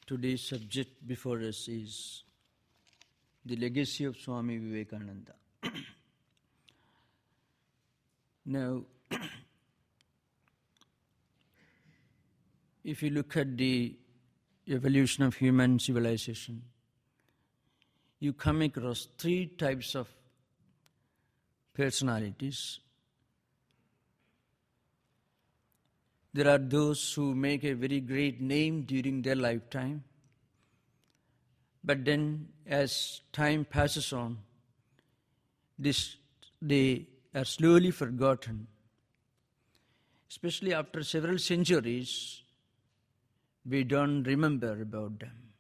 Today's subject before us is the legacy of Swami Vivekananda. Now, if you look at the evolution of human civilization, you come across three types of personalities. There are those who make a very great name during their lifetime, but then as time passes on, they are slowly forgotten. Especially after several centuries, we don't remember about them.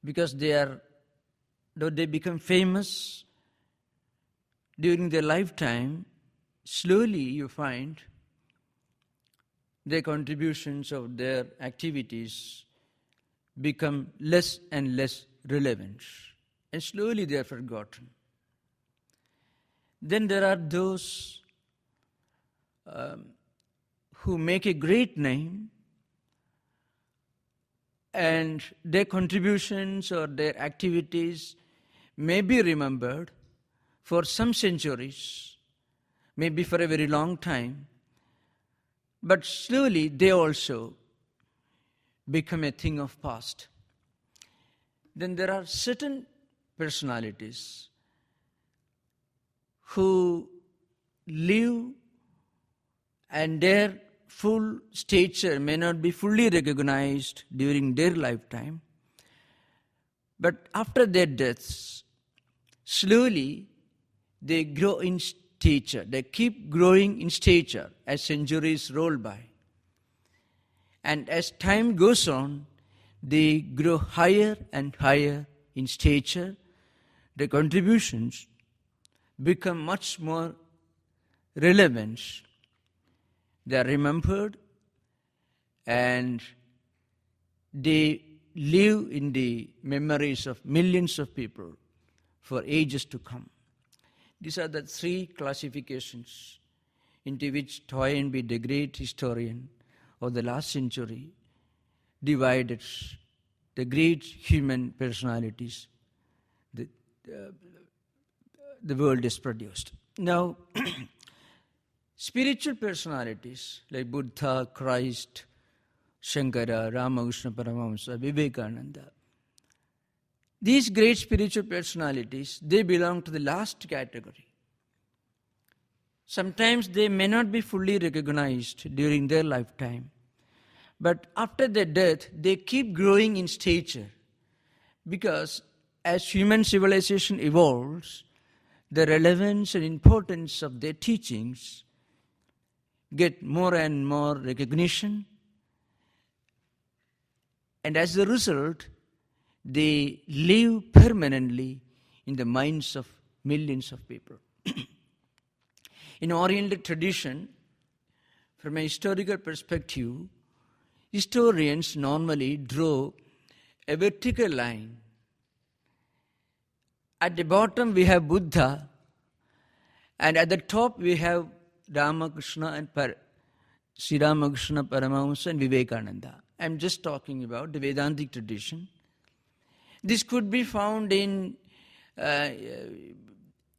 Because though they become famous during their lifetime, slowly you find their contributions of their activities become less and less relevant, and slowly they are forgotten. Then there are those who make a great name, and their contributions or their activities may be remembered for some centuries, maybe for a very long time, but slowly they also become a thing of past. Then there are certain personalities who live and their full stature may not be fully recognized during their lifetime, but after their deaths, slowly they grow in stature. They keep growing in stature as centuries roll by. And as time goes on, they grow higher and higher in stature. Their contributions become much more relevant. They are remembered and they live in the memories of millions of people for ages to come. These are the three classifications into which Toynbee, the great historian of the last century, divided the great human personalities the world has produced. Now, spiritual personalities like Buddha, Christ, Shankara, Ramakrishna Paramahamsa, Vivekananda, these great spiritual personalities, they belong to the last category. Sometimes they may not be fully recognized during their lifetime, but after their death, they keep growing in stature, because as human civilization evolves, the relevance and importance of their teachings get more and more recognition, and as a result, they live permanently in the minds of millions of people. In Oriental tradition, from a historical perspective, historians normally draw a vertical line. At the bottom we have Buddha, and at the top we have Ramakrishna and Sri Ramakrishna Paramahamsa and Vivekananda. I am just talking about the Vedantic tradition. This could be found in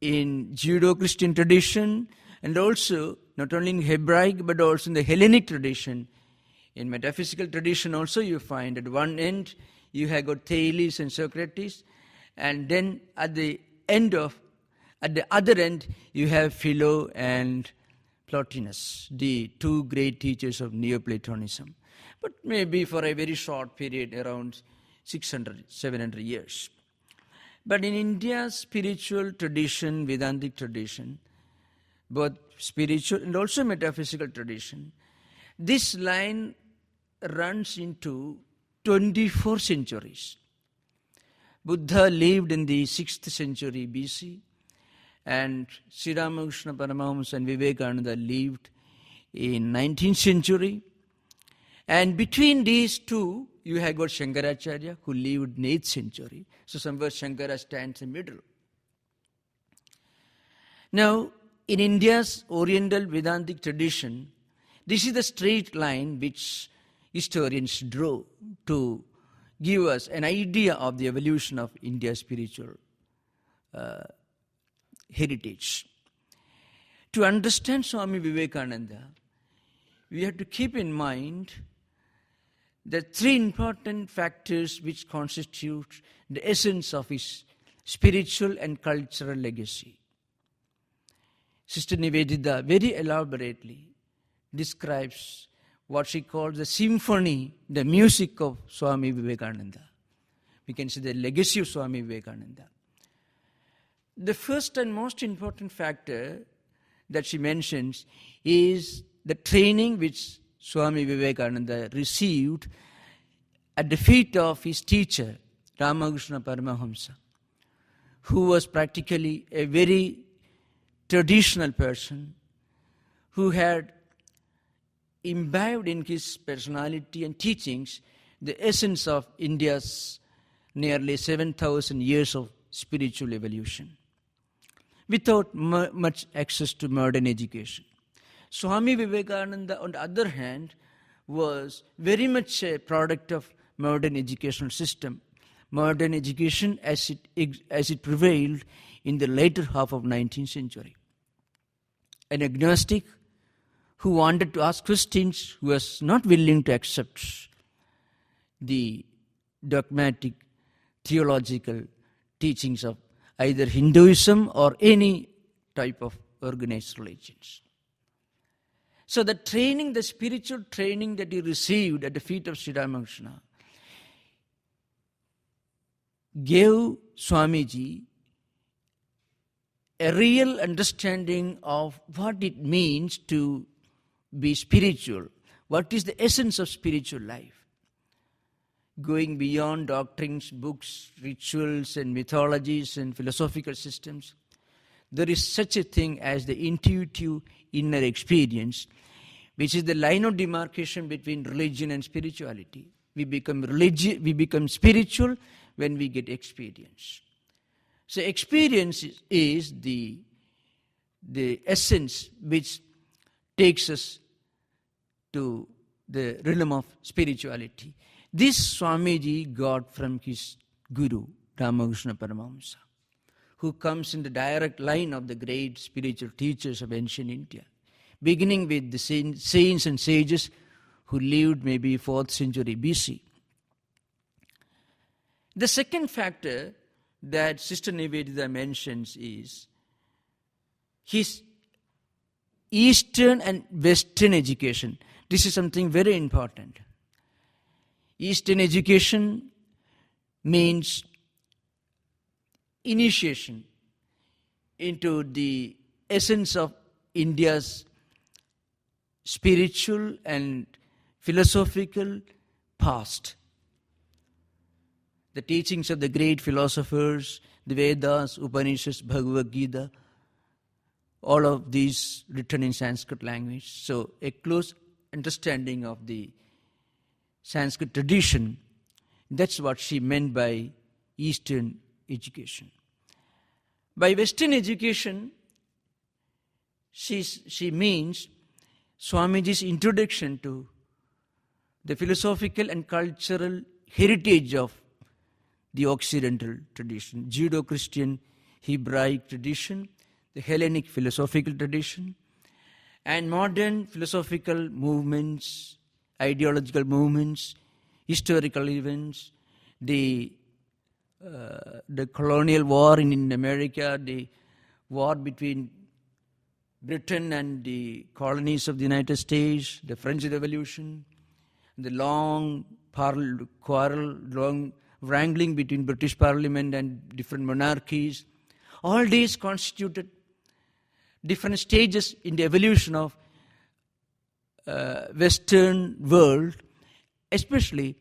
Judeo-Christian tradition, and also not only in Hebraic but also in the Hellenic tradition. In metaphysical tradition also you find at one end you have got Thales and Socrates, and then at the other end you have Philo and Plotinus, the two great teachers of Neoplatonism, but maybe for a very short period, around 600, 700 years. But in India's spiritual tradition, Vedantic tradition, both spiritual and also metaphysical tradition, this line runs into 24 centuries. Buddha lived in the 6th century BC, and Sri Ramakrishna Paramahamsa and Vivekananda lived in 19th century. And between these two, you have got Shankaracharya, who lived in 8th century. So somewhere Shankara stands in the middle. Now, in India's Oriental Vedantic tradition, this is the straight line which historians draw to give us an idea of the evolution of India's spiritual heritage. To understand Swami Vivekananda, we have to keep in mind the three important factors which constitute the essence of his spiritual and cultural legacy. Sister Nivedita very elaborately describes what she calls the symphony, the music of Swami Vivekananda. We can say the legacy of Swami Vivekananda. The first and most important factor that she mentions is the training which Swami Vivekananda received at the feet of his teacher, Ramakrishna Paramahamsa, who was practically a very traditional person who had imbibed in his personality and teachings the essence of India's nearly 7,000 years of spiritual evolution, without much access to modern education. Swami Vivekananda, on the other hand, was very much a product of modern educational system, modern education as it prevailed in the later half of 19th century. An agnostic who wanted to ask questions, who was not willing to accept the dogmatic theological teachings of either Hinduism or any type of organized religions. So the training, the spiritual training that he received at the feet of Sri Ramakrishna gave Swamiji a real understanding of what it means to be spiritual, what is the essence of spiritual life. Going beyond doctrines, books, rituals and mythologies and philosophical systems, there is such a thing as the intuitive inner experience, which is the line of demarcation between religion and spirituality. We become spiritual when we get experience. So experience is the essence which takes us to the realm of spirituality. This Swamiji got from his Guru, Ramakrishna Paramahamsa, who comes in the direct line of the great spiritual teachers of ancient India, beginning with the saints and sages who lived maybe 4th century BC. The second factor that Sister Nivedita mentions is his Eastern and Western education. This is something very important. Eastern education means initiation into the essence of India's spiritual and philosophical past. The teachings of the great philosophers, the Vedas, Upanishads, Bhagavad Gita, all of these written in Sanskrit language. So a close understanding of the Sanskrit tradition, that's what she meant by Eastern education. By Western education, she means Swamiji's introduction to the philosophical and cultural heritage of the Occidental tradition, Judeo-Christian Hebraic tradition, the Hellenic philosophical tradition, and modern philosophical movements, ideological movements, historical events, the colonial war in America, the war between Britain and the colonies of the United States, the French Revolution, the long quarrel, long wrangling between British Parliament and different monarchies. All these constituted different stages in the evolution of Western world, especially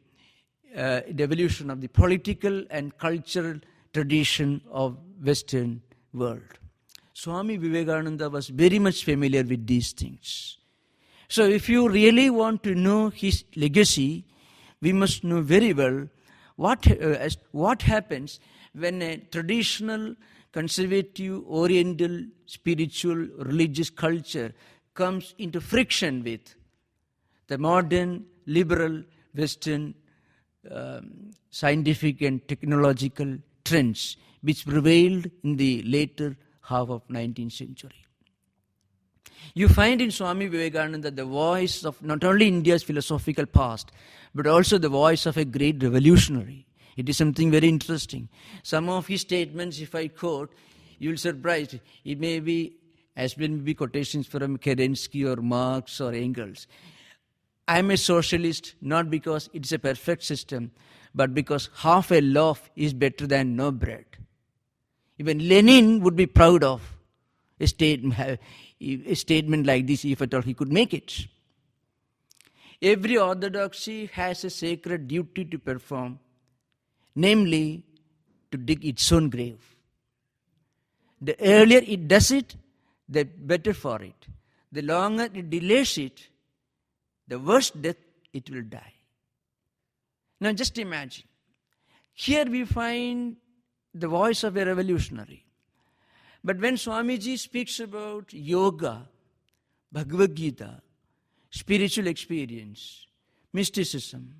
the evolution of the political and cultural tradition of Western world. Swami Vivekananda was very much familiar with these things. So if you really want to know his legacy, we must know very well what happens when a traditional, conservative, oriental, spiritual, religious culture comes into friction with the modern, liberal, Western scientific and technological trends which prevailed in the later half of 19th century. You find in Swami Vivekananda the voice of not only India's philosophical past, but also the voice of a great revolutionary. It is something very interesting. Some of his statements, if I quote, you will be surprised. It may be, as may be quotations from Kerensky or Marx or Engels. I am a socialist not because it's a perfect system, but because half a loaf is better than no bread. Even Lenin would be proud of a statement like this if at all he could make it. Every orthodoxy has a sacred duty to perform, namely to dig its own grave. The earlier it does it, the better for it. The longer it delays it, the worse death it will die. Now just imagine. Here we find the voice of a revolutionary. But when Swamiji speaks about yoga, Bhagavad Gita, spiritual experience, mysticism,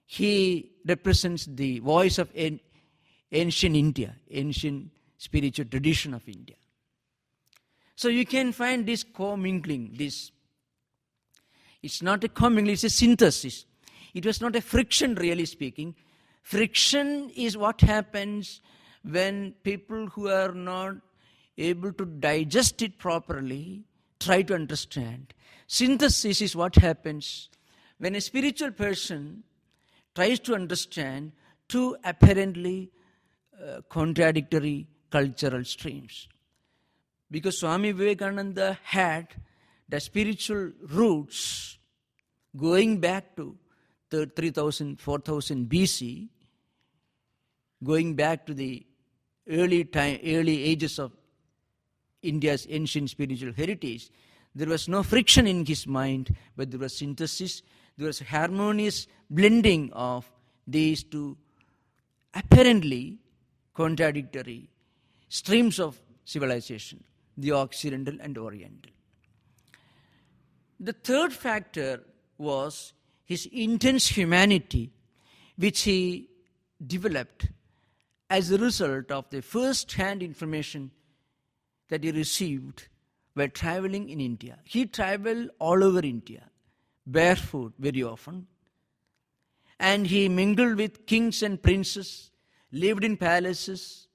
he represents the voice of ancient India, ancient spiritual tradition of India. So you can find this commingling, it's not a commingling, it's a synthesis. It was not a friction, really speaking. Friction is what happens when people who are not able to digest it properly try to understand. Synthesis is what happens when a spiritual person tries to understand two apparently contradictory cultural streams. Because Swami Vivekananda had the spiritual roots going back to 3000, 4000 BC, going back to the early ages of India's ancient spiritual heritage. There was no friction in his mind, but there was synthesis, there was harmonious blending of these two apparently contradictory streams of civilization, the Occidental and Oriental. The third factor was his intense humanity, which he developed as a result of the first-hand information that he received while traveling in India. He traveled all over India, barefoot very often, and he mingled with kings and princes, lived in palaces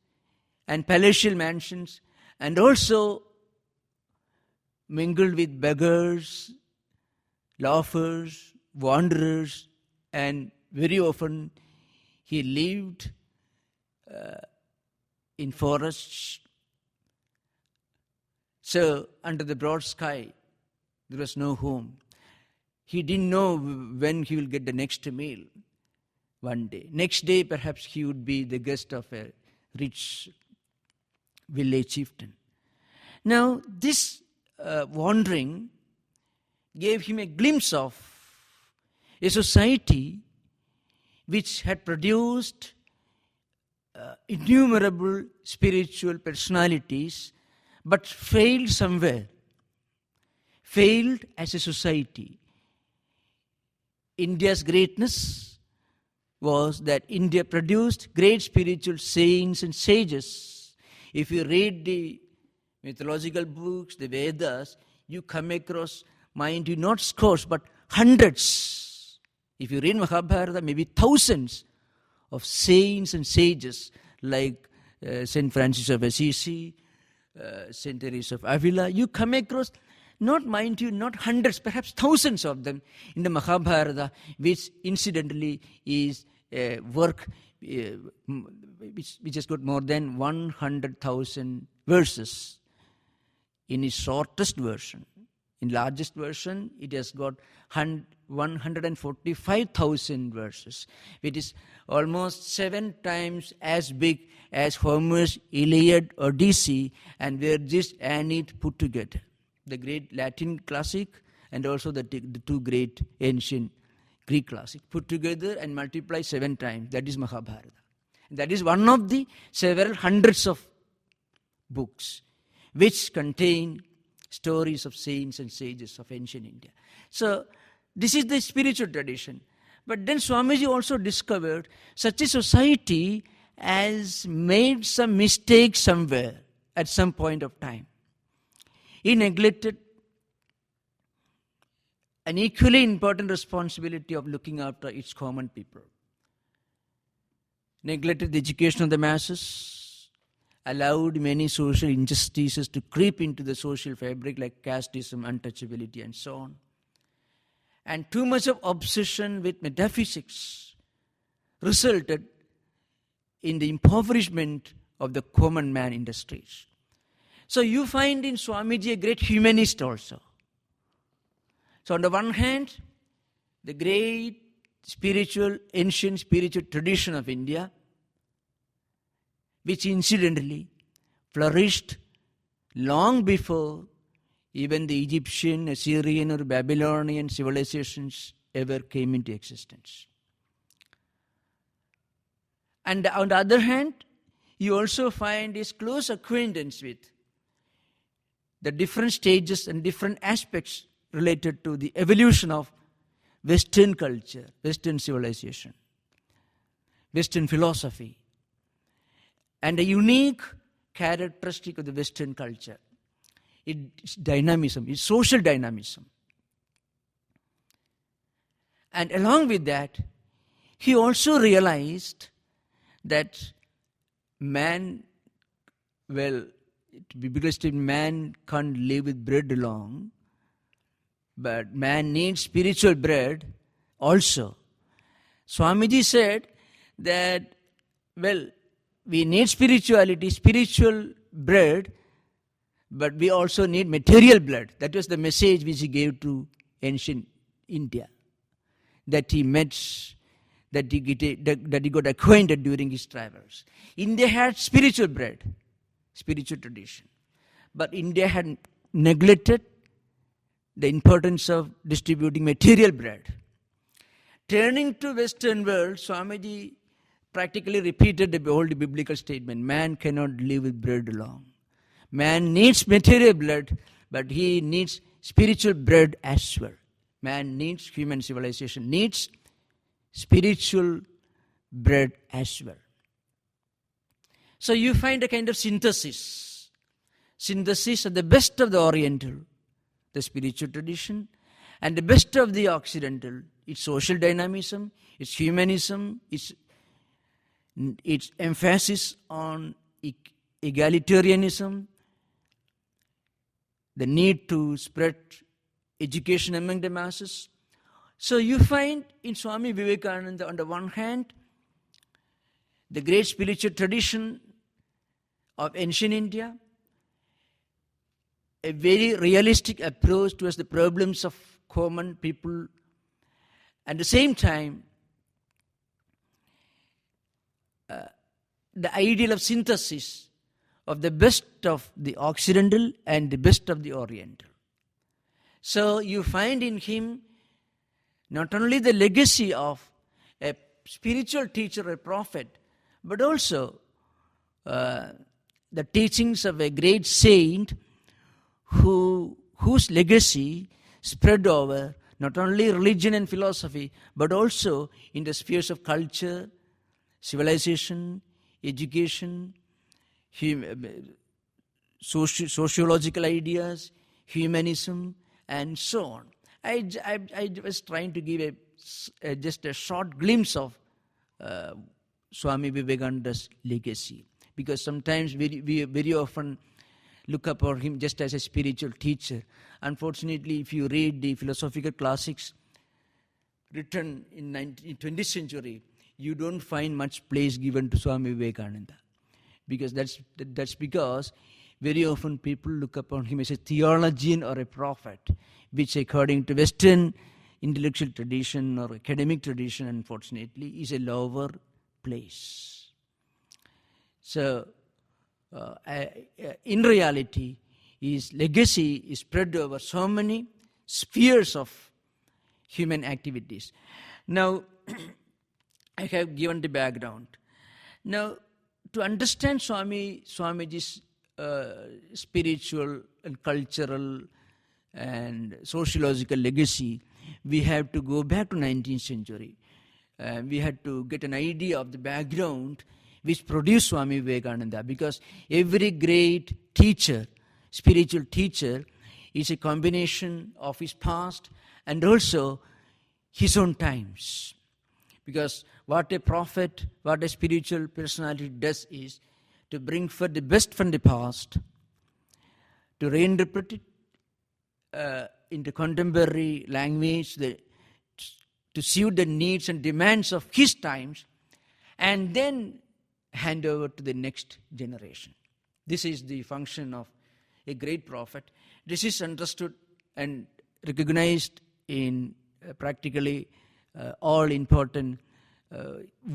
and palatial mansions, and also mingled with beggars, loafers, wanderers, and very often he lived in forests. So under the broad sky, there was no home. He didn't know when he will get the next meal one day. Next day, perhaps he would be the guest of a rich village chieftain. Now, this wandering gave him a glimpse of a society which had produced innumerable spiritual personalities, but failed somewhere, failed as a society. India's greatness was that India produced great spiritual saints and sages. If you read the mythological books, the Vedas, you come across, mind you, not scores, but hundreds. If you read Mahabharata, maybe thousands of saints and sages like St. Francis of Assisi, St. Teresa of Avila. You come across, not mind you, not hundreds, perhaps thousands of them in the Mahabharata, which incidentally is a work which has got more than 100,000 verses in its shortest version. In largest version, it has got 145,000 verses, which is almost 7 times as big as Homer's Iliad, Odyssey, and Virgil's Aeneid put together. The great Latin classic and also the two great ancient Greek classics put together and multiply 7 times. That is Mahabharata. That is one of the several hundreds of books which contain stories of saints and sages of ancient India. So this is the spiritual tradition. But then Swamiji also discovered such a society has made some mistake somewhere at some point of time. He neglected an equally important responsibility of looking after its common people. Neglected the education of the masses, allowed many social injustices to creep into the social fabric like casteism, untouchability, and so on. And too much of obsession with metaphysics resulted in the impoverishment of the common man in the streets. So you find in Swamiji a great humanist also. So on the one hand, the great ancient spiritual tradition of India, which incidentally flourished long before even the Egyptian, Assyrian or Babylonian civilizations ever came into existence. And on the other hand, you also find his close acquaintance with the different stages and different aspects related to the evolution of Western culture, Western civilization, Western philosophy, and a unique characteristic of the Western culture. It's dynamism, it's social dynamism. And along with that, he also realized that man, because man can't live with bread alone, but man needs spiritual bread also. Swamiji said that, we need spirituality, spiritual bread, but we also need material bread. That was the message which he gave to ancient India, that he met, that he got acquainted during his travels. India had spiritual bread, spiritual tradition, but India had neglected the importance of distributing material bread. Turning to Western world, Swamiji practically repeated the old biblical statement, man cannot live with bread alone. Man needs material bread, but he needs spiritual bread as well. Man needs, human civilization needs spiritual bread as well. So you find a kind of synthesis of the best of the Oriental, the spiritual tradition, and the best of the Occidental, its social dynamism, its humanism, its emphasis on egalitarianism, the need to spread education among the masses. So you find in Swami Vivekananda, on the one hand, the great spiritual tradition of ancient India, a very realistic approach towards the problems of common people. At the same time, the ideal of synthesis of the best of the Occidental and the best of the Oriental. So you find in him not only the legacy of a spiritual teacher, a prophet, but also the teachings of a great saint whose legacy spread over not only religion and philosophy, but also in the spheres of culture, civilization, education, sociological ideas, humanism, and so on. I was trying to give just a short glimpse of Swami Vivekananda's legacy, because sometimes we very often look upon him just as a spiritual teacher. Unfortunately, if you read the philosophical classics written in 20th century, you don't find much place given to Swami Vivekananda, because that's because very often people look upon him as a theologian or a prophet, which according to Western intellectual tradition or academic tradition, unfortunately, is a lower place. So, in reality, his legacy is spread over so many spheres of human activities. Now, I have given the background. Now, to understand Swamiji's spiritual and cultural and sociological legacy, we have to go back to 19th century, we had to get an idea of the background which produced Swami Vivekananda, because every great teacher, spiritual teacher, is a combination of his past and also his own times. Because what a prophet, what a spiritual personality does is to bring forth the best from the past, to reinterpret it into contemporary language, to suit the needs and demands of his times, and then hand over to the next generation. This is the function of a great prophet. This is understood and recognized in practically all important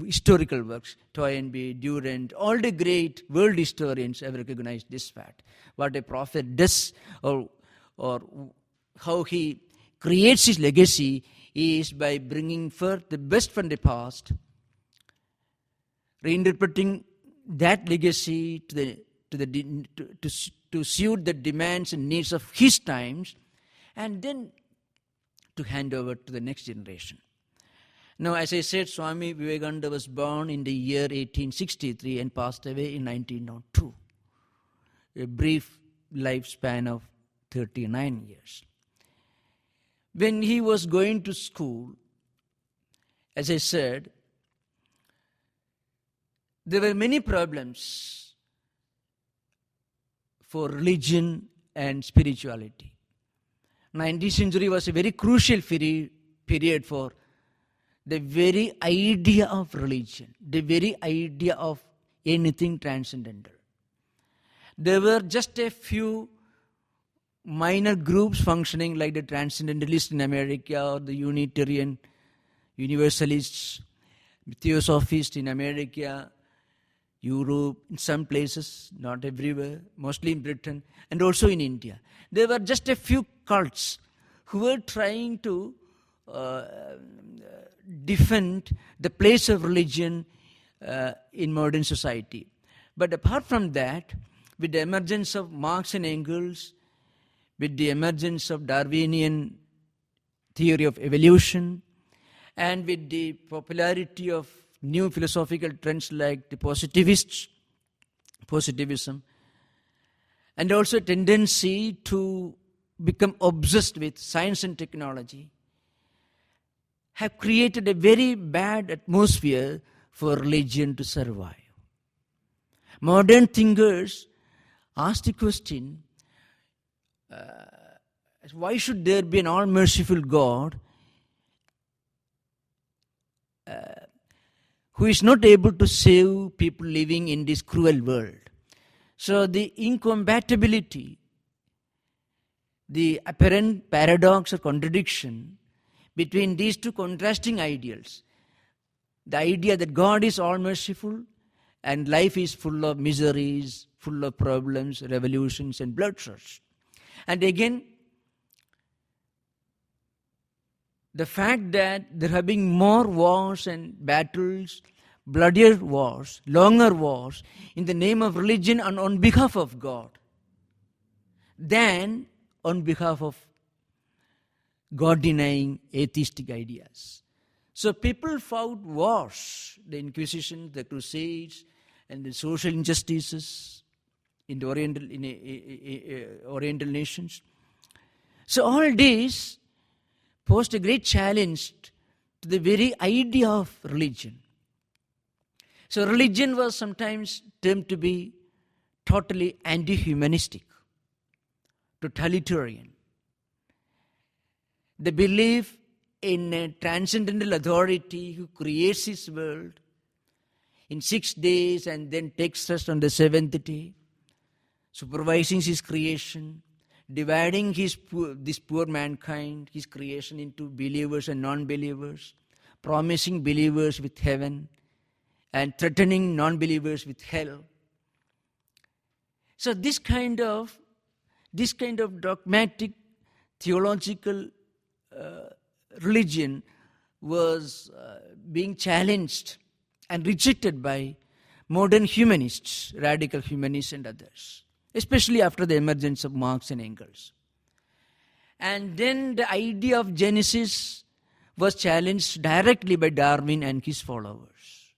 historical works. Toynbee, Durant, all the great world historians have recognized this fact. What a prophet does, or how he creates his legacy, is by bringing forth the best from the past, reinterpreting that legacy to suit the demands and needs of his times, and then to hand over to the next generation. Now, as I said, Swami Vivekananda was born in the year 1863 and passed away in 1902. A brief lifespan of 39 years. When he was going to school, as I said, there were many problems for religion and spirituality. 19th century was a very crucial period for the very idea of religion, the very idea of anything transcendental. There were just a few minor groups functioning, like the Transcendentalists in America, or the Unitarian Universalists, Theosophists in America, Europe, in some places, not everywhere, mostly in Britain, and also in India. There were just a few cults who were trying to defend the place of religion in modern society. But apart from that, with the emergence of Marx and Engels, with the emergence of Darwinian theory of evolution, and with the popularity of new philosophical trends like the positivism, and also a tendency to become obsessed with science and technology, have created a very bad atmosphere for religion to survive. Modern thinkers ask the question, why should there be an all-merciful God who is not able to save people living in this cruel world? So the incompatibility, the apparent paradox or contradiction between these two contrasting ideals, the idea that God is all-merciful and life is full of miseries, full of problems, revolutions and bloodsheds. And again, the fact that there have been more wars and battles, bloodier wars, longer wars, in the name of religion and on behalf of God, than on behalf of God-denying atheistic ideas. So people fought wars, the Inquisition, the Crusades, and the social injustices in the Oriental nations. So all these posed a great challenge to the very idea of religion. So religion was sometimes termed to be totally anti-humanistic, totalitarian. The belief in a transcendental authority who creates his world in 6 days and then takes rest on the 7th day, supervising his creation, dividing this poor mankind, his creation, into believers and non-believers, promising believers with heaven and threatening non-believers with hell. So this kind of dogmatic theological religion was being challenged and rejected by modern humanists, radical humanists and others, especially after the emergence of Marx and Engels. And then the idea of Genesis was challenged directly by Darwin and his followers.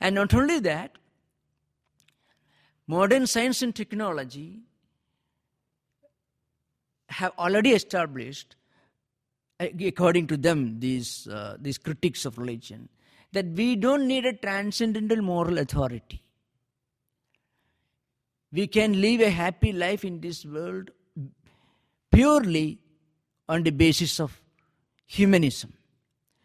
And not only that, modern science and technology have already established, according to them, these critics of religion, that we don't need a transcendental moral authority. We can live a happy life in this world purely on the basis of humanism.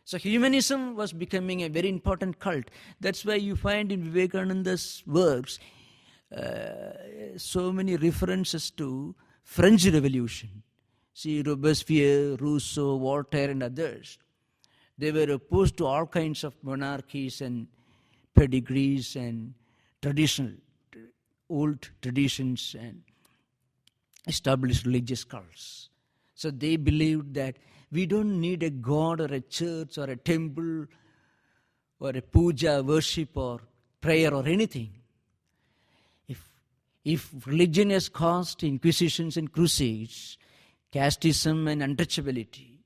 So humanism was becoming a very important cult. That's why you find in Vivekananda's works so many references to French Revolution. See, Robespierre, Rousseau, Voltaire and others. They were opposed to all kinds of monarchies and pedigrees and old traditions and established religious cults. So they believed that we don't need a god or a church or a temple or a puja, worship or prayer or anything. If religion has caused inquisitions and crusades, casteism and untouchability,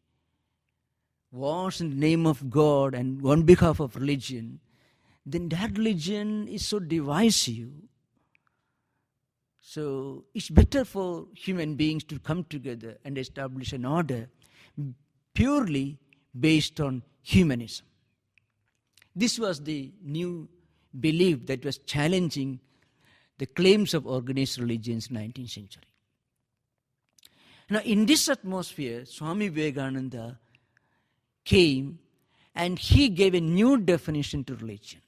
wars in the name of God and on behalf of religion, then that religion is so divisive. So it's better for human beings to come together and establish an order purely based on humanism. This was the new belief that was challenging the claims of organized religions in the 19th century. Now, in this atmosphere, Swami Vivekananda came and he gave a new definition to religion.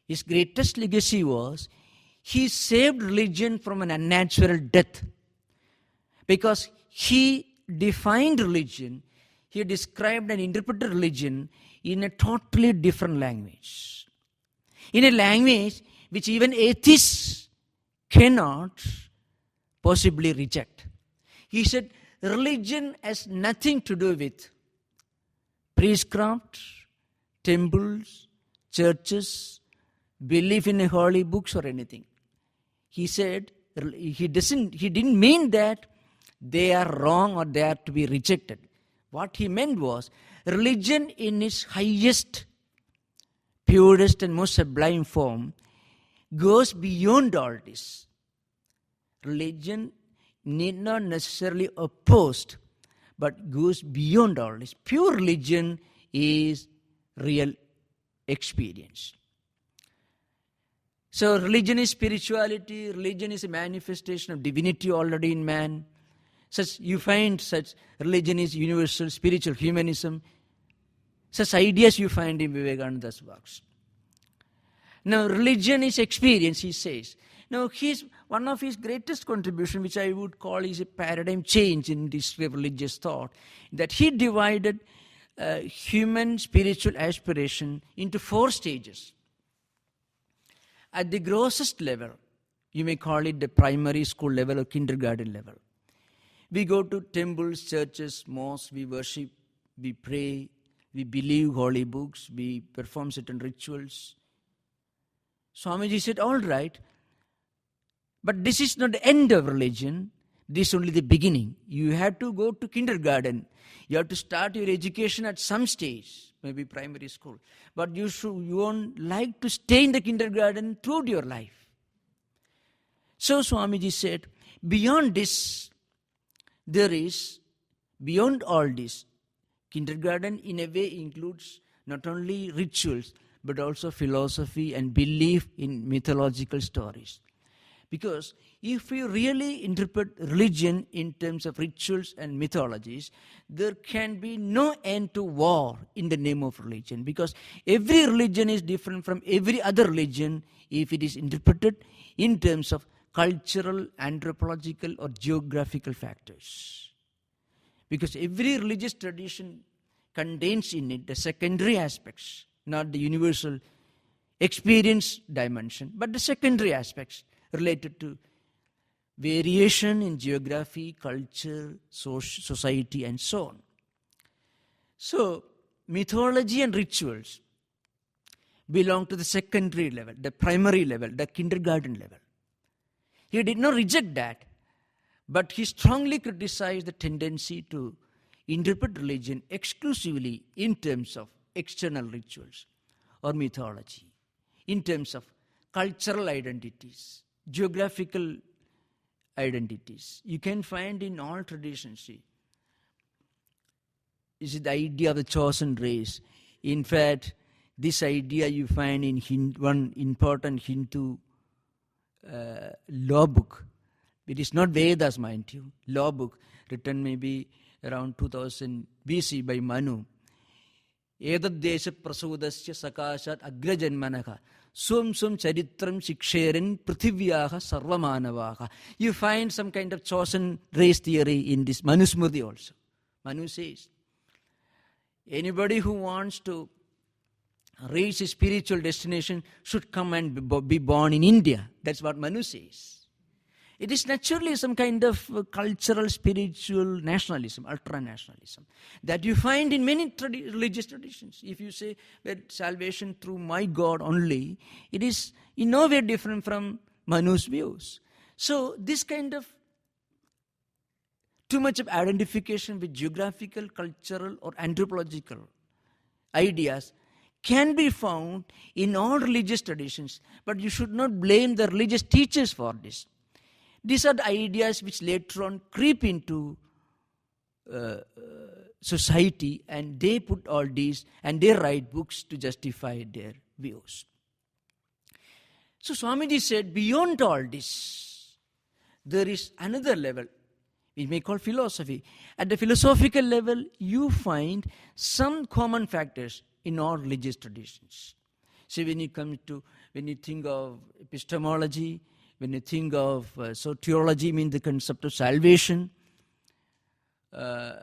His greatest legacy was he saved religion from an unnatural death, because he defined religion, he described and interpreted religion in a totally different language. In a language which even atheists cannot possibly reject. He said, religion has nothing to do with priestcraft, temples, churches, belief in holy books or anything. He said, he didn't mean that they are wrong or they are to be rejected. What he meant was, religion in its highest, purest and most sublime form goes beyond all this. Religion need not necessarily opposed, but goes beyond all this. Pure religion is real experience. So religion is spirituality, religion is a manifestation of divinity already in man. You find such religion is universal, spiritual, humanism. Such ideas you find in Vivekananda's works. Now, religion is experience, he says. Now, one of his greatest contribution, which I would call is a paradigm change in this religious thought, that he divided human spiritual aspiration into 4 stages. At the grossest level, you may call it the primary school level or kindergarten level. We go to temples, churches, mosques, we worship, we pray, we believe holy books, we perform certain rituals. Swamiji said, all right, but this is not the end of religion, this is only the beginning. You have to go to kindergarten. You have to start your education at some stage, maybe primary school. But you won't like to stay in the kindergarten throughout your life. So Swamiji said, beyond this, there is, beyond all this, kindergarten in a way includes not only rituals, but also philosophy and belief in mythological stories. Because if you really interpret religion in terms of rituals and mythologies, there can be no end to war in the name of religion. Because every religion is different from every other religion if it is interpreted in terms of cultural, anthropological or geographical factors. Because every religious tradition contains in it the secondary aspects, not the universal experience dimension, but the secondary aspects related to variation in geography, culture, society, and so on. So, mythology and rituals belong to the secondary level, the primary level, the kindergarten level. He did not reject that, but he strongly criticized the tendency to interpret religion exclusively in terms of external rituals or mythology, in terms of cultural identities, geographical identities. You can find in all traditions, see, this is the idea of the chosen race. In fact, this idea you find in one important Hindu law book. It is not Vedas, mind you. Law book written maybe around 2000 BC by Manu. Edad desha prasudasya sakashat agrajanmanaha swam charitram shiksheran prithivyaha sarvamanavaha. You find some kind of chosen race theory in this Manusmriti also. Manu says, anybody who wants to reach a spiritual destination should come and be born in India. That's what Manu says. It is naturally some kind of cultural, spiritual nationalism, ultra-nationalism, that you find in many religious traditions. If you say that salvation through my God only, it is in no way different from Manu's views. So this kind of too much of identification with geographical, cultural or anthropological ideas can be found in all religious traditions, but you should not blame the religious teachers for this. These are the ideas which later on creep into society, and they put all these and they write books to justify their views. So Swamiji said, beyond all this, there is another level we may call philosophy. At the philosophical level, you find some common factors in all religious traditions. So when you think of epistemology, when you think of soteriology, means the concept of salvation, the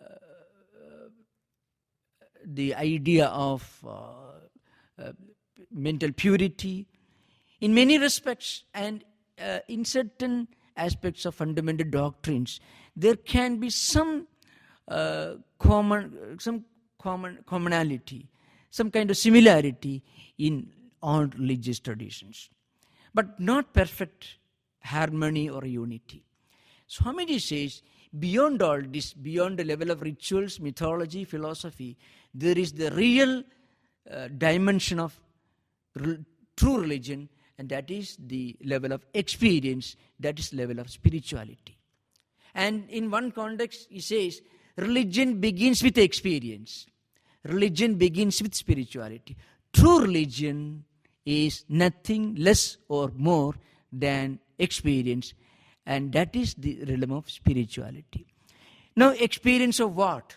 idea of mental purity, in many respects and in certain aspects of fundamental doctrines, there can be some commonality, some kind of similarity in all religious traditions, but not perfect harmony or unity. Swamiji says, beyond all this, beyond the level of rituals, mythology, philosophy, there is the real dimension of true religion, and that is the level of experience, that is level of spirituality. And in one context, he says, religion begins with experience. Religion begins with spirituality. True religion is nothing less or more than experience, and that is the realm of spirituality. Now, experience of what?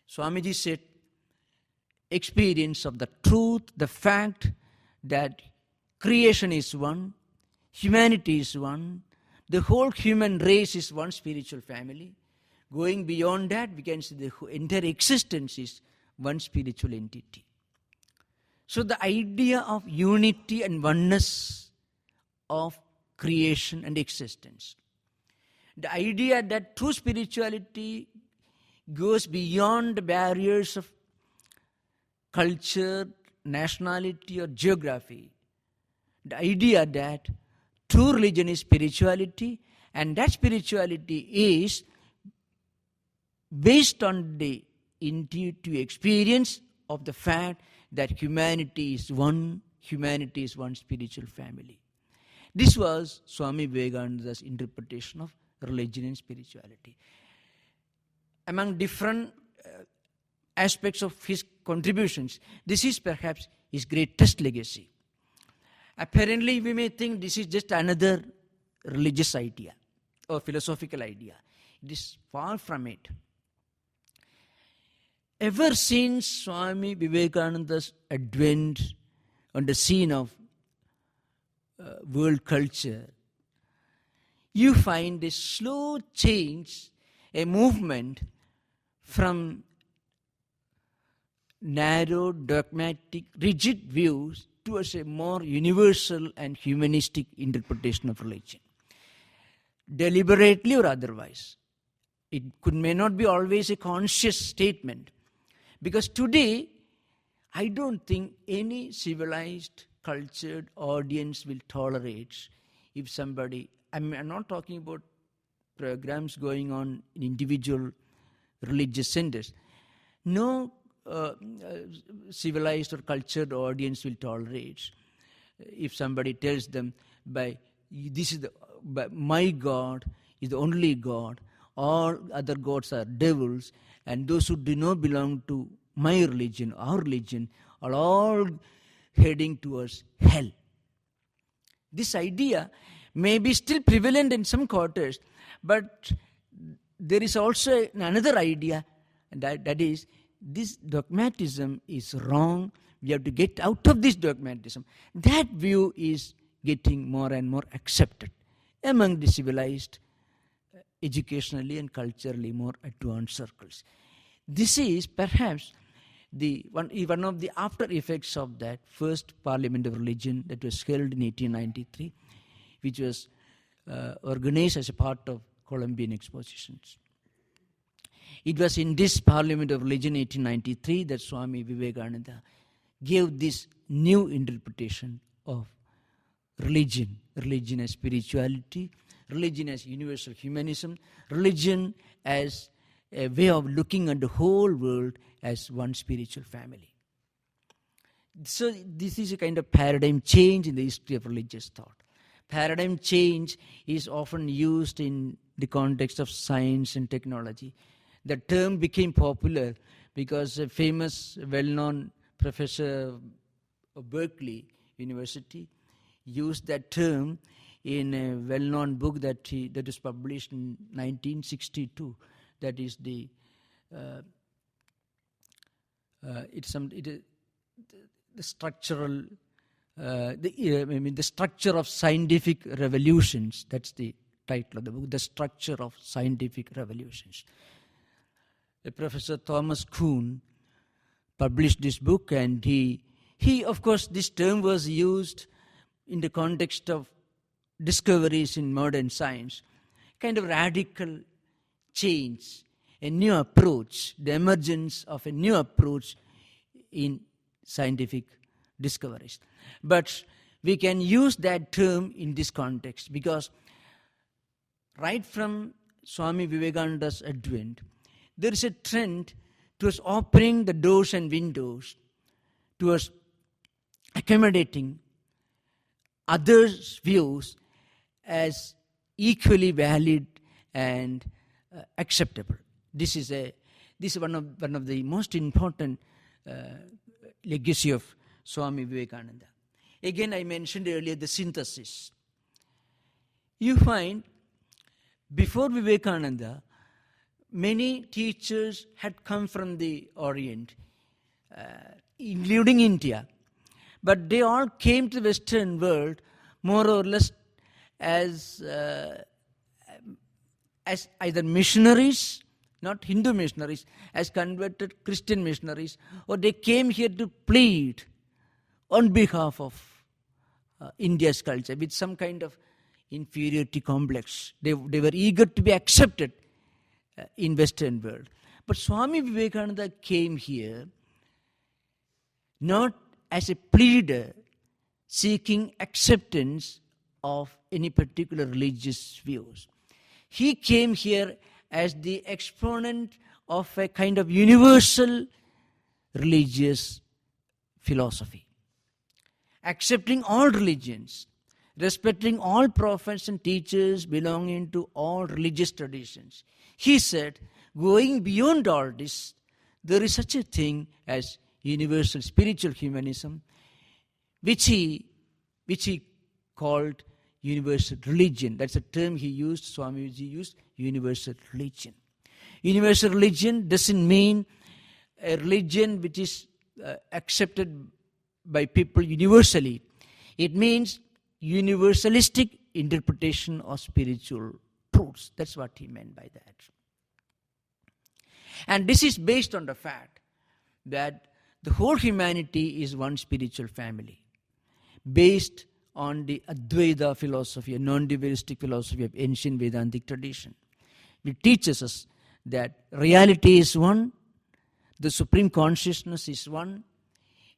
Swamiji said, experience of the truth, the fact that creation is one, humanity is one, the whole human race is one spiritual family. Going beyond that, we can see the entire existence is one spiritual entity. So the idea of unity and oneness of creation and existence, the idea that true spirituality goes beyond the barriers of culture, nationality or geography, the idea that true religion is spirituality, and that spirituality is based on the intuitive experience of the fact that humanity is one spiritual family. This was Swami Vivekananda's interpretation of religion and spirituality. Among different aspects of his contributions, this is perhaps his greatest legacy. Apparently, we may think this is just another religious idea or philosophical idea. It is far from it. Ever since Swami Vivekananda's advent on the scene of world culture, you find a slow change, a movement from narrow, dogmatic, rigid views towards a more universal and humanistic interpretation of religion. Deliberately or otherwise. It may not be always a conscious statement. Because today, I don't think any civilized, cultured audience will tolerate if somebody, I'm not talking about programs going on in individual religious centers. No civilized or cultured audience will tolerate if somebody tells them, by my God is the only God, all other gods are devils, and those who do not belong to my religion, our religion, are all heading towards hell. This idea may be still prevalent in some quarters, but there is also another idea, that is, this dogmatism is wrong. We have to get out of this dogmatism. That view is getting more and more accepted among the civilized, educationally and culturally more advanced circles. This is perhaps one of the after effects of that first Parliament of Religion that was held in 1893, which was organized as a part of Columbian Expositions. It was in this Parliament of Religion 1893 that Swami Vivekananda gave this new interpretation of religion as spirituality, religion as universal humanism, religion as a way of looking at the whole world as one spiritual family. So this is a kind of paradigm change in the history of religious thought. Paradigm change is often used in the context of science and technology. The term became popular because a famous, well-known professor of Berkeley University used that term in a well-known book that was published in 1962. That is the structural the structure of scientific revolutions. That's the title of the book, The Structure of Scientific Revolutions. Professor Thomas Kuhn published this book, and he of course, this term was used in the context of discoveries in modern science, kind of radical change, a new approach, the emergence of a new approach in scientific discoveries. But we can use that term in this context because right from Swami Vivekananda's advent, there is a trend towards opening the doors and windows, towards accommodating others' views as equally valid and acceptable. This is one of the most important legacy of Swami Vivekananda. Again, I mentioned earlier the synthesis. You find before Vivekananda, many teachers had come from the Orient, including India, but they all came to the Western world more or less as either missionaries, not Hindu missionaries, as converted Christian missionaries, or they came here to plead on behalf of India's culture with some kind of inferiority complex. They were eager to be accepted in Western world. But Swami Vivekananda came here not as a pleader seeking acceptance of any particular religious views. He came here as the exponent of a kind of universal religious philosophy, accepting all religions, respecting all prophets and teachers belonging to all religious traditions. He said, going beyond all this, there is such a thing as universal spiritual humanism, which he called universal religion. That's a term he used, Swamiji used, universal religion. Universal religion doesn't mean a religion which is accepted by people universally. It means universalistic interpretation of spiritual truths. That's what he meant by that. And this is based on the fact that the whole humanity is one spiritual family, based on the Advaita philosophy, a non-dualistic philosophy of ancient Vedantic tradition. It teaches us that reality is one, the supreme consciousness is one,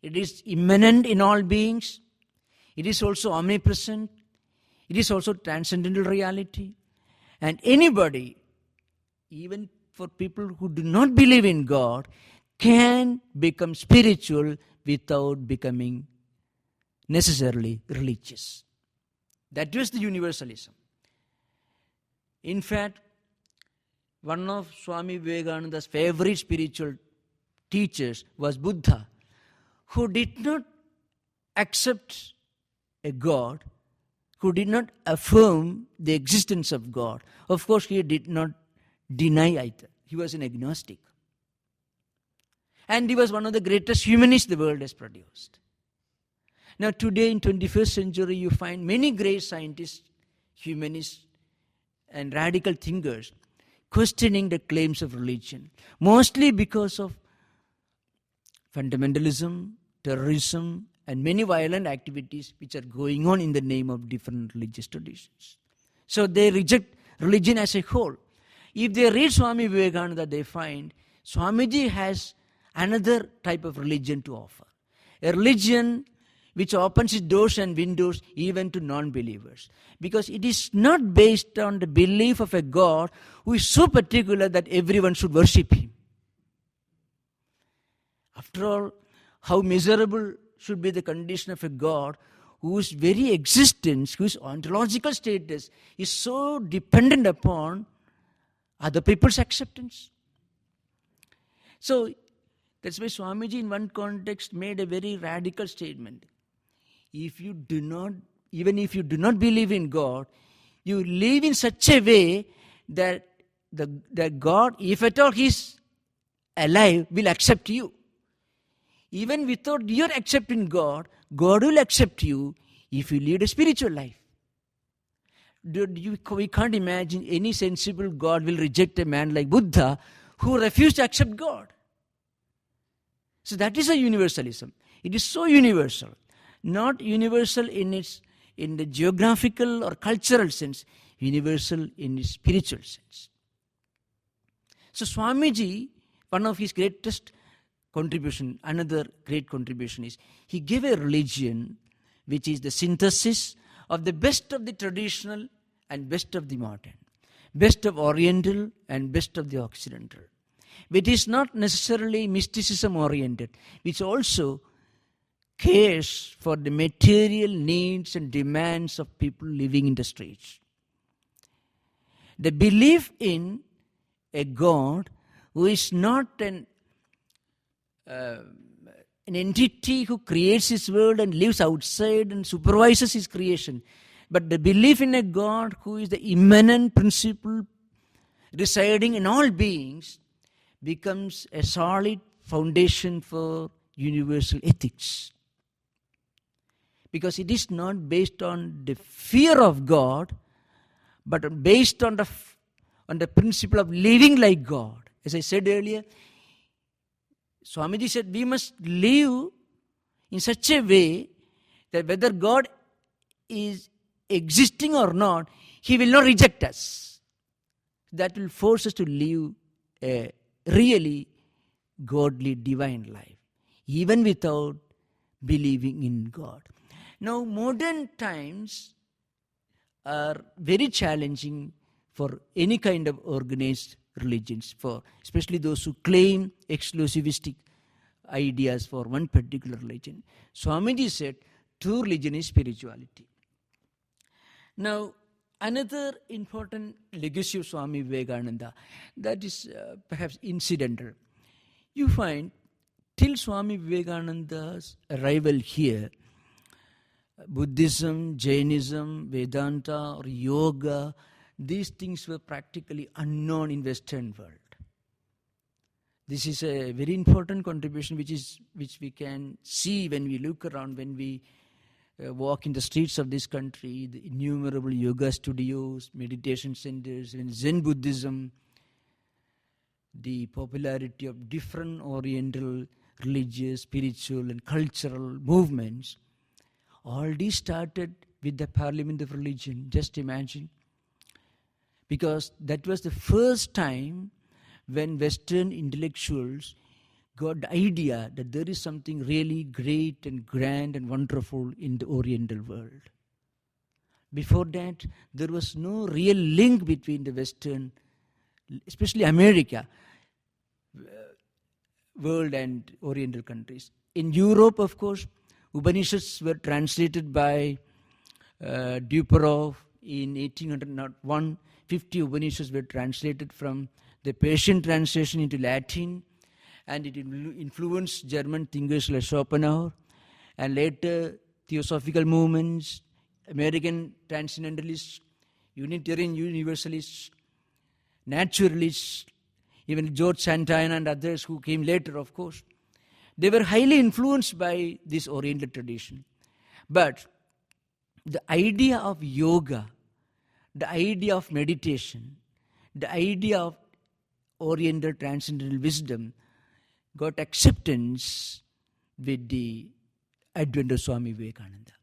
it is immanent in all beings, it is also omnipresent, it is also transcendental reality, and anybody, even for people who do not believe in God can become spiritual without becoming necessarily religious. That was the universalism. In fact, one of Swami Vivekananda's favorite spiritual teachers was Buddha, who did not accept a God, who did not affirm the existence of God. Of course, he did not deny either. He was an agnostic. And he was one of the greatest humanists the world has produced. Now today in 21st century, you find many great scientists, humanists, and radical thinkers questioning the claims of religion, mostly because of fundamentalism, terrorism, and many violent activities which are going on in the name of different religious traditions. So they reject religion as a whole. If they read Swami Vivekananda, they find Swamiji has another type of religion to offer. A religion which opens its doors and windows even to non-believers. Because it is not based on the belief of a God who is so particular that everyone should worship him. After all, how miserable should be the condition of a God whose very existence, whose ontological status is so dependent upon other people's acceptance. So, that's why Swamiji in one context made a very radical statement. Even if you do not believe in God, you live in such a way that God, if at all he is alive, will accept you. Even without your accepting God, God will accept you if you lead a spiritual life. We can't imagine any sensible God will reject a man like Buddha who refused to accept God. So that is a universalism. It is so universal. Not universal in the geographical or cultural sense, universal in its spiritual sense. So Swamiji, one of his greatest contribution, another great contribution is, he gave a religion which is the synthesis of the best of the traditional and best of the modern, best of Oriental and best of the Occidental, which is not necessarily mysticism oriented, which also cares for the material needs and demands of people living in the streets. The belief in a God who is not an entity who creates his world and lives outside and supervises his creation, but the belief in a God who is the immanent principle residing in all beings becomes a solid foundation for universal ethics. Because it is not based on the fear of God, but based on the principle of living like God. As I said earlier, Swamiji said we must live in such a way that whether God is existing or not, he will not reject us. That will force us to live a really godly, divine life, even without believing in God. Now, modern times are very challenging for any kind of organized religions, for especially those who claim exclusivistic ideas for one particular religion. Swamiji said, true religion is spirituality. Now, another important legacy of Swami Vivekananda, that is perhaps incidental. You find, till Swami Vivekananda's arrival here, Buddhism, Jainism, Vedanta, or yoga, these things were practically unknown in Western world. This is a very important contribution which we can see when we look around, when we walk in the streets of this country, the innumerable yoga studios, meditation centers, and Zen Buddhism, the popularity of different Oriental religious, spiritual, and cultural movements. All these started with the Parliament of Religion, just imagine. Because that was the first time when Western intellectuals got the idea that there is something really great and grand and wonderful in the Oriental world. Before that, there was no real link between the Western especially America, world and Oriental countries. In Europe, of course, Upanishads were translated by Duperov in 1801. 50 Upanishads were translated from the Persian translation into Latin, and it influenced German thinkers like Schopenhauer, and later theosophical movements, American transcendentalists, Unitarian Universalists, naturalists, even George Santayana and others who came later, of course. They were highly influenced by this Oriental tradition. But the idea of yoga, the idea of meditation, the idea of Oriental transcendental wisdom got acceptance with the advent of Swami Vivekananda.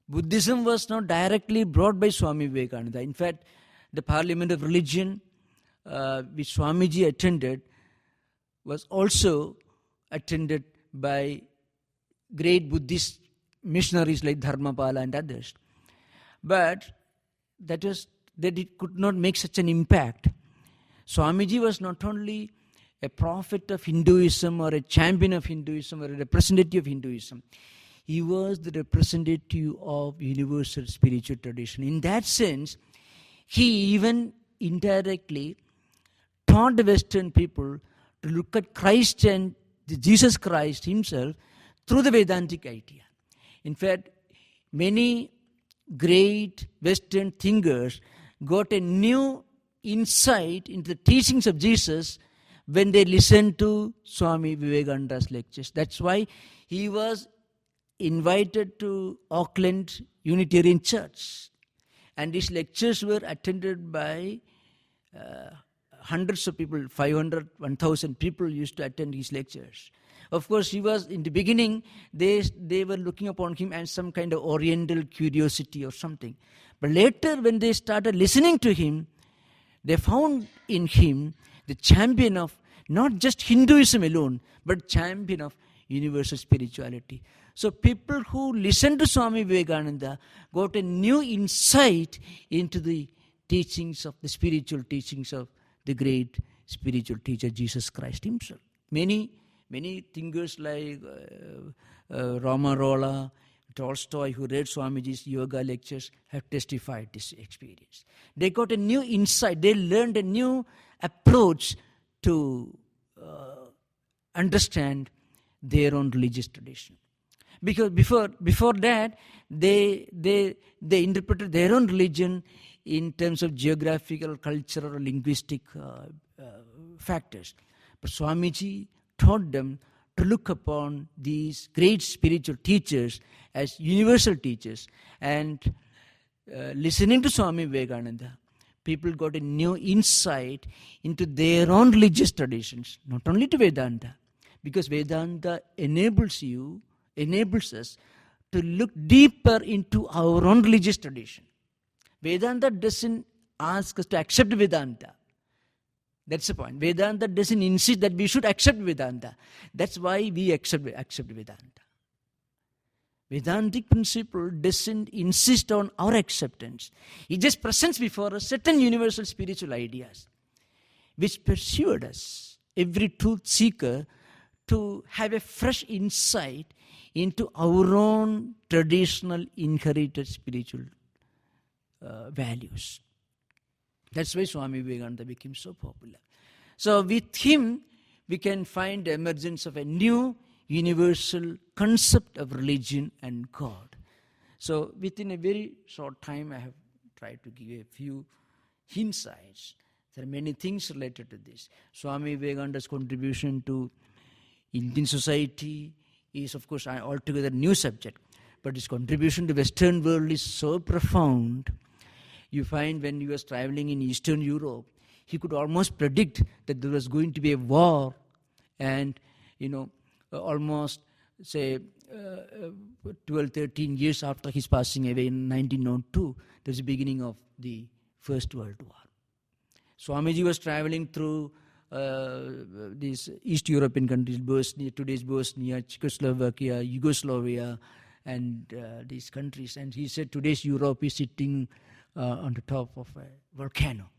Buddhism was not directly brought by Swami Vivekananda. In fact, the Parliament of Religion, which Swamiji attended, was also attended by great Buddhist missionaries like Dharmapala and others. But that it could not make such an impact. Swamiji was not only a prophet of Hinduism or a champion of Hinduism or a representative of Hinduism. He was the representative of universal spiritual tradition. In that sense, he even indirectly taught the Western people to look at Christ and Jesus Christ himself through the Vedantic idea. In fact, many great Western thinkers got a new insight into the teachings of Jesus when they listened to Swami Vivekananda's lectures. That's why he was invited to Auckland Unitarian Church. And his lectures were attended by hundreds of people, 500, 1,000 people used to attend his lectures. Of course, he was, in the beginning, they were looking upon him as some kind of Oriental curiosity or something. But later, when they started listening to him, they found in him the champion of not just Hinduism alone, but champion of universal spirituality. So people who listened to Swami Vivekananda got a new insight into the teachings of the spiritual teachings of the great spiritual teacher Jesus Christ himself. Many thinkers like Rama Rolla, Tolstoy, who read Swamiji's yoga lectures, have testified this experience. They got a new insight. They learned a new approach to understand their own religious tradition. Because before that, they interpreted their own religion in terms of geographical, cultural, or linguistic factors. But Swamiji taught them to look upon these great spiritual teachers as universal teachers. And listening to Swami Vivekananda, people got a new insight into their own religious traditions, not only to Vedanta, because Vedanta enables us to look deeper into our own religious tradition. Vedanta doesn't ask us to accept Vedanta. That's the point. Vedanta doesn't insist that we should accept Vedanta. That's why we accept Vedanta. Vedantic principle doesn't insist on our acceptance. It just presents before us certain universal spiritual ideas which persuade us, every truth seeker, to have a fresh insight into our own traditional inherited spiritual values. That's why Swami Vivekananda became so popular. So with him, we can find the emergence of a new universal concept of religion and God. So within a very short time, I have tried to give a few insights. There are many things related to this. Swami Vivekananda's contribution to Indian society is, of course, an altogether new subject. But his contribution to Western world is so profound. You find when he was traveling in Eastern Europe, he could almost predict that there was going to be a war. And, almost, say, 12, 13 years after his passing away in 1902, there's the beginning of the First World War. Swamiji was traveling through these East European countries, today's Bosnia, Czechoslovakia, Yugoslavia, and these countries. And he said today's Europe is sitting on the top of a volcano.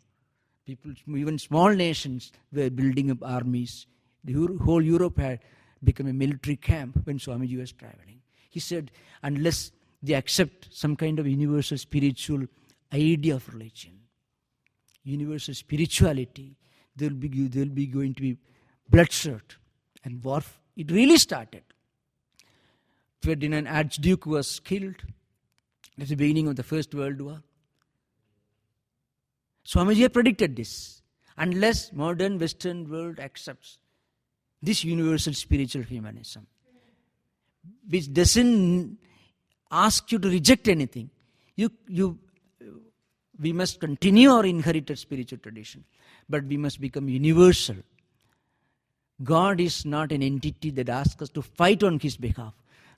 People, even small nations, were building up armies. The whole Europe had become a military camp when Swamiji was traveling. He said, unless they accept some kind of universal spiritual idea of religion, universal spirituality, there will be going to be bloodshed and war. It really started. Ferdinand Archduke was killed at the beginning of the First World War. Swamiji had predicted this. Unless modern Western world accepts this universal spiritual humanism, which doesn't ask you to reject anything, we must continue our inherited spiritual tradition, but we must become universal. God is not an entity that asks us to fight on His behalf.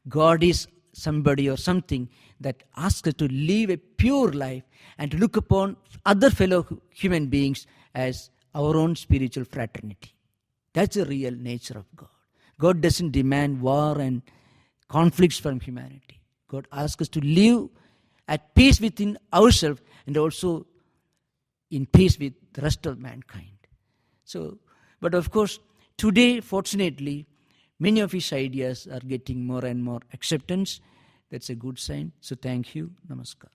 God is somebody or something that asks us to live a pure life and to look upon other fellow human beings as our own spiritual fraternity. That's the real nature of God. God doesn't demand war and conflicts from humanity. God asks us to live at peace within ourselves and also in peace with the rest of mankind. So, but of course, today, fortunately, many of his ideas are getting more and more acceptance. That's a good sign. So thank you. Namaskar.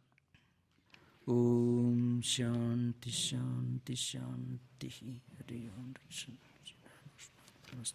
Om Shanti Shanti Shanti. Namaste.